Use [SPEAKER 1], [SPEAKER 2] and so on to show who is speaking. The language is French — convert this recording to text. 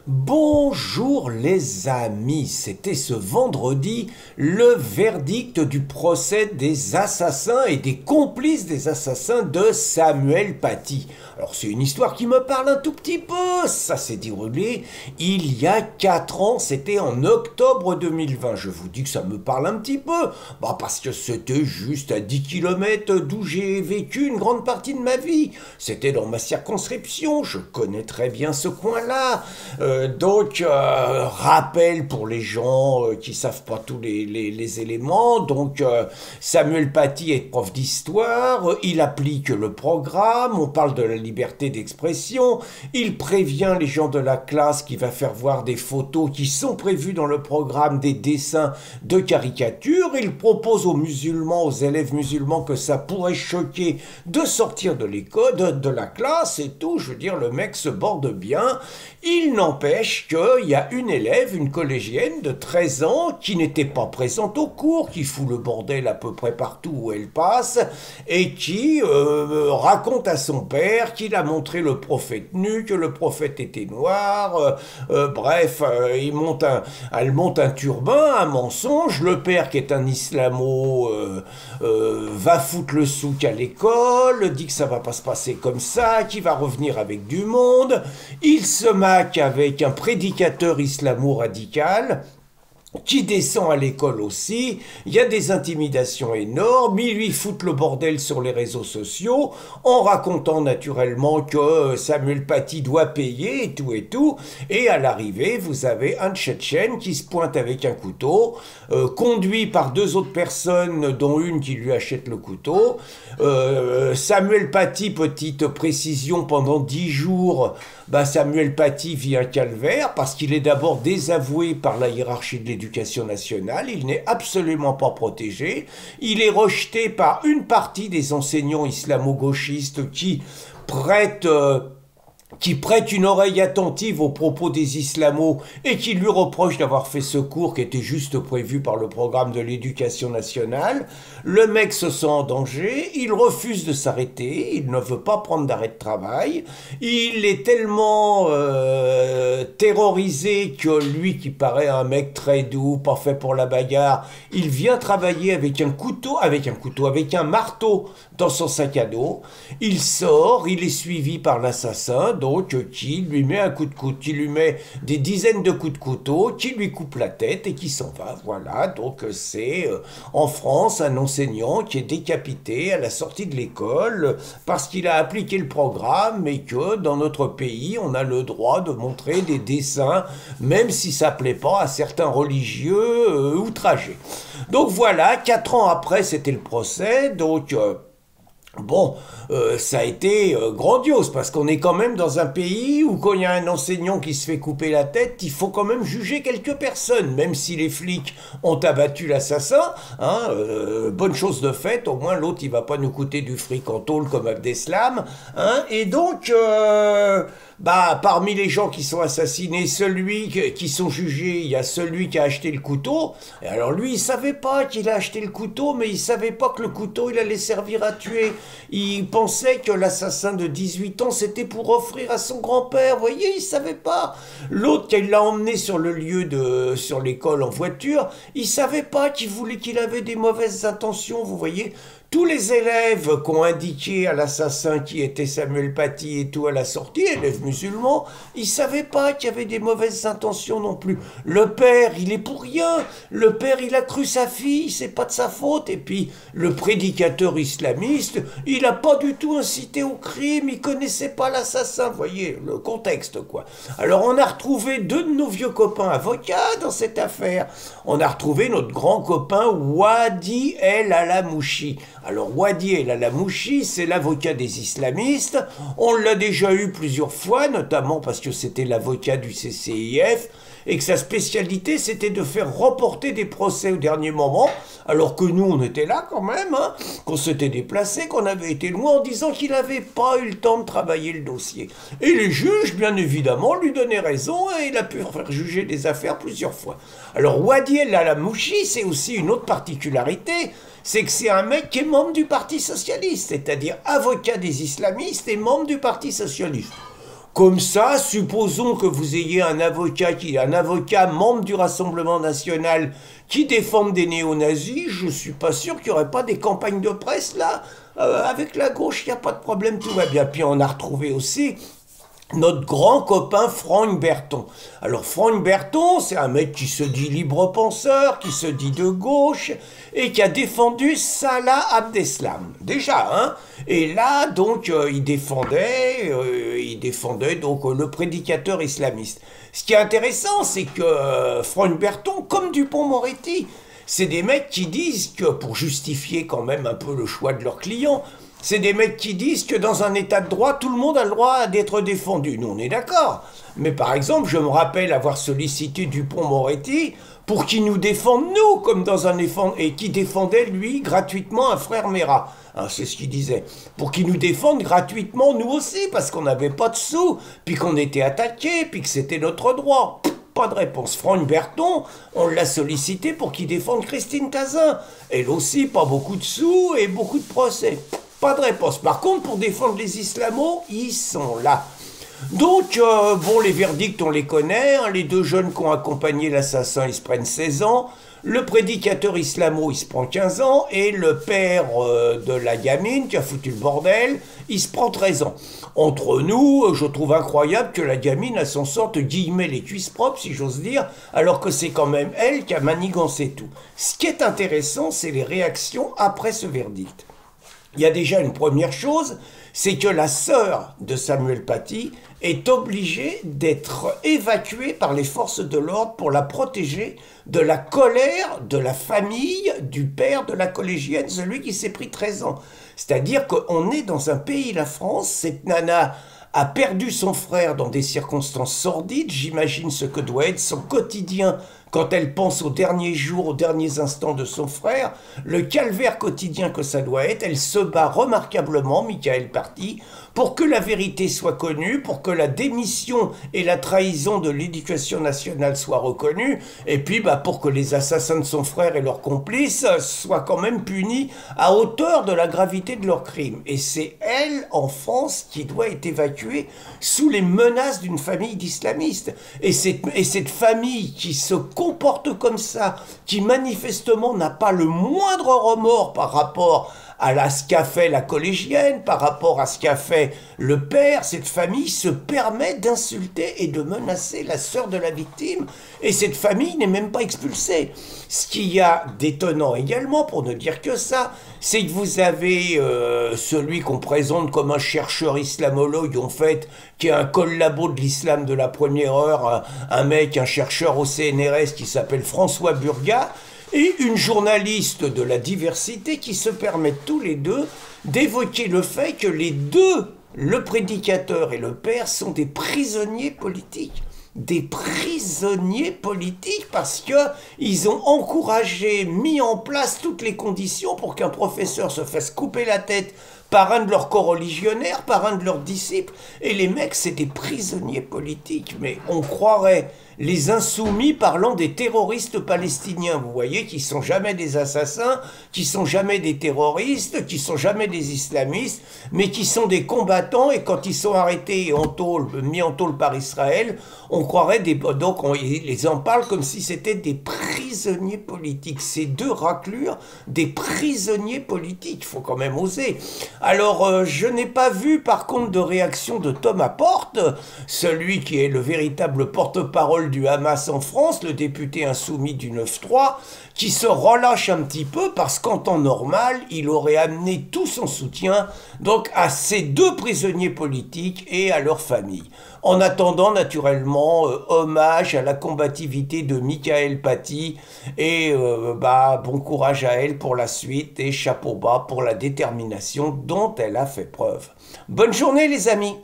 [SPEAKER 1] Bonjour les amis, c'était ce vendredi le verdict du procès des assassins et des complices des assassins de Samuel Paty. Alors c'est une histoire qui me parle un tout petit peu, ça s'est déroulé il y a 4 ans, c'était en octobre 2020. Je vous dis que ça me parle un petit peu, parce que c'était juste à 10 km d'où j'ai vécu une grande partie de ma vie. C'était dans ma circonscription, je connais très bien ce coin-là. Rappel pour les gens qui savent pas tous les éléments. Samuel Paty est prof d'histoire, il applique le programme, on parle de la liberté d'expression, il prévient les gens de la classe qu'il va faire voir des photos qui sont prévues dans le programme, des dessins de caricatures, il propose aux musulmans, aux élèves musulmans que ça pourrait choquer de sortir de l'école, de la classe et tout. Je veux dire, le mec se borde bien. Il n'empêche qu'il y a une élève, une collégienne de 13 ans qui n'était pas présente au cours, qui fout le bordel à peu près partout où elle passe et qui raconte à son père qu'il a montré le prophète nu, que le prophète était noir. Elle monte un turbin, un mensonge. Le père, qui est un islamo, va foutre le souk à l'école, dit que ça va pas se passer comme ça, qu'il va revenir avec du monde. Il se maque avec un prédicateur islamo-radical qui descend à l'école aussi. Il y a des intimidations énormes, ils lui foutent le bordel sur les réseaux sociaux, en racontant naturellement que Samuel Paty doit payer et tout, et à l'arrivée, vous avez un Tchétchène qui se pointe avec un couteau, conduit par 2 autres personnes, dont une qui lui achète le couteau. Samuel Paty, petite précision, pendant 10 jours, Samuel Paty vit un calvaire, parce qu'il est d'abord désavoué par la hiérarchie de l'éducation nationale, il n'est absolument pas protégé, il est rejeté par une partie des enseignants islamo-gauchistes qui prêtent une oreille attentive aux propos des islamos et qui lui reproche d'avoir fait ce cours qui était juste prévu par le programme de l'éducation nationale. Le mec se sent en danger, il refuse de s'arrêter, il ne veut pas prendre d'arrêt de travail, il est tellement terrorisé que lui qui paraît un mec très doux, pas fait pour la bagarre, il vient travailler avec un marteau dans son sac à dos, il sort, il est suivi par l'assassin, qui lui met un coup de couteau, qui lui met des dizaines de coups de couteau, qui lui coupe la tête et qui s'en va. Voilà, c'est en France un enseignant qui est décapité à la sortie de l'école parce qu'il a appliqué le programme et que dans notre pays, on a le droit de montrer des dessins, même si ça plaît pas à certains religieux outragés. Donc voilà, 4 ans après, c'était le procès, ça a été grandiose, parce qu'on est quand même dans un pays où quand il y a un enseignant qui se fait couper la tête, il faut quand même juger quelques personnes, même si les flics ont abattu l'assassin, bonne chose de faite, au moins l'autre il va pas nous coûter du fric en tôle comme Abdeslam, parmi les gens qui sont assassinés, qui sont jugés, il y a celui qui a acheté le couteau, et alors lui il savait pas qu'il a acheté le couteau, mais il savait pas que le couteau il allait servir à tuer. Il pensait que l'assassin de 18 ans, c'était pour offrir à son grand-père. Vous voyez, il savait pas. L'autre, qui l'a emmené sur sur l'école en voiture, il savait pas qu'il avait des mauvaises intentions, vous voyez. Tous les élèves qui ont indiqué à l'assassin qui était Samuel Paty et tout à la sortie, élèves musulmans, ils savaient pas qu'il y avait des mauvaises intentions non plus. Le père, il est pour rien. Le père, il a cru sa fille, c'est pas de sa faute. Et puis, le prédicateur islamiste, il a pas du tout incité au crime, il connaissait pas l'assassin. Vous voyez, le contexte, quoi. Alors, on a retrouvé 2 de nos vieux copains avocats dans cette affaire. On a retrouvé notre grand copain Wadi El Alamouchi. Alors, Wadi El Alamouchi, c'est l'avocat des islamistes. On l'a déjà eu plusieurs fois, notamment parce que c'était l'avocat du CCIF, et que sa spécialité, c'était de faire reporter des procès au dernier moment, alors que nous, on était là quand même, qu'on s'était déplacé, qu'on avait été loin, en disant qu'il n'avait pas eu le temps de travailler le dossier. Et les juges, bien évidemment, lui donnaient raison, et il a pu faire juger des affaires plusieurs fois. Alors, Wadi El Alamouchi, c'est aussi une autre particularité, c'est que c'est un mec qui est membre du Parti Socialiste, c'est-à-dire avocat des islamistes et membre du Parti Socialiste. Comme ça, supposons que vous ayez un avocat membre du Rassemblement national qui défende des néo-nazis, je suis pas sûr qu'il n'y aurait pas des campagnes de presse là. Avec la gauche, il n'y a pas de problème, tout va bien. Puis on a retrouvé aussi notre grand copain Franck Berton. Alors Franck Berton, c'est un mec qui se dit libre penseur, qui se dit de gauche, et qui a défendu Salah Abdeslam. Déjà, hein. Et là, donc, il défendait donc le prédicateur islamiste. Ce qui est intéressant, c'est que Franck Berton, comme Dupond-Moretti, c'est des mecs qui disent que, pour justifier quand même un peu le choix de leurs clients, c'est des mecs qui disent que dans un état de droit, tout le monde a le droit d'être défendu. Nous, on est d'accord. Mais par exemple, je me rappelle avoir sollicité Dupond-Moretti pour qu'il nous défende, nous, comme dans un et qui défendait, lui, gratuitement un frère Mera. Hein, c'est ce qu'il disait. Pour qu'il nous défende gratuitement, nous aussi, parce qu'on n'avait pas de sous, puis qu'on était attaqués, puis que c'était notre droit. Pas de réponse. Franck Berton, on l'a sollicité pour qu'il défende Christine Cazin. Elle aussi, pas beaucoup de sous et beaucoup de procès. Pas de réponse. Par contre, pour défendre les islamos, ils sont là. Donc, bon, les verdicts, on les connaît. Hein, les deux jeunes qui ont accompagné l'assassin, ils se prennent 16 ans. Le prédicateur islamo, il se prend 15 ans. Et le père de la gamine, qui a foutu le bordel, il se prend 13 ans. Entre nous, je trouve incroyable que la gamine, elle s'en sorte, guillemets, les cuisses propres, si j'ose dire, alors que c'est quand même elle qui a manigancé tout. Ce qui est intéressant, c'est les réactions après ce verdict. Il y a déjà une première chose, c'est que la sœur de Samuel Paty est obligée d'être évacuée par les forces de l'ordre pour la protéger de la colère de la famille du père de la collégienne, celui qui s'est pris 13 ans. C'est-à-dire qu'on est dans un pays, la France, cette nana a perdu son frère dans des circonstances sordides, j'imagine ce que doit être son quotidien quand elle pense aux derniers jours, aux derniers instants de son frère, le calvaire quotidien que ça doit être. Elle se bat remarquablement, Michael Paty, pour que la vérité soit connue, pour que la démission et la trahison de l'éducation nationale soient reconnues, et puis pour que les assassins de son frère et leurs complices soient quand même punis à hauteur de la gravité de leurs crimes. Et c'est elle, en France, qui doit être évacuée sous les menaces d'une famille d'islamistes. Et cette famille qui se comporte comme ça, qui manifestement n'a pas le moindre remords par rapport à ce qu'a fait la collégienne, par rapport à ce qu'a fait le père, cette famille se permet d'insulter et de menacer la sœur de la victime, et cette famille n'est même pas expulsée. Ce qu'il y a d'étonnant également, pour ne dire que ça, c'est que vous avez celui qu'on présente comme un chercheur islamologue, en fait, qui est un collabo de l'islam de la première heure, un chercheur au CNRS qui s'appelle François Burgat, et une journaliste de la diversité qui se permettent tous les deux d'évoquer le fait que les deux, le prédicateur et le père, sont des prisonniers politiques. Des prisonniers politiques parce qu'ils ont encouragé, mis en place toutes les conditions pour qu'un professeur se fasse couper la tête par un de leurs coreligionnaires, par un de leurs disciples. Et les mecs, c'est des prisonniers politiques. Mais on croirait les insoumis parlant des terroristes palestiniens, vous voyez, qui sont jamais des assassins, qui sont jamais des terroristes, qui sont jamais des islamistes, mais qui sont des combattants, et quand ils sont arrêtés et mis en tôle par Israël, on croirait donc ils les en parlent comme si c'était des prisonniers politiques. Ces deux raclures, des prisonniers politiques, il faut quand même oser. Alors, je n'ai pas vu par contre de réaction de Thomas Porte, celui qui est le véritable porte-parole du Hamas en France, le député insoumis du 9-3, qui se relâche un petit peu parce qu'en temps normal, il aurait amené tout son soutien donc à ces deux prisonniers politiques et à leurs familles. En attendant, naturellement, hommage à la combativité de Michael Paty et bon courage à elle pour la suite et chapeau bas pour la détermination dont elle a fait preuve. Bonne journée les amis!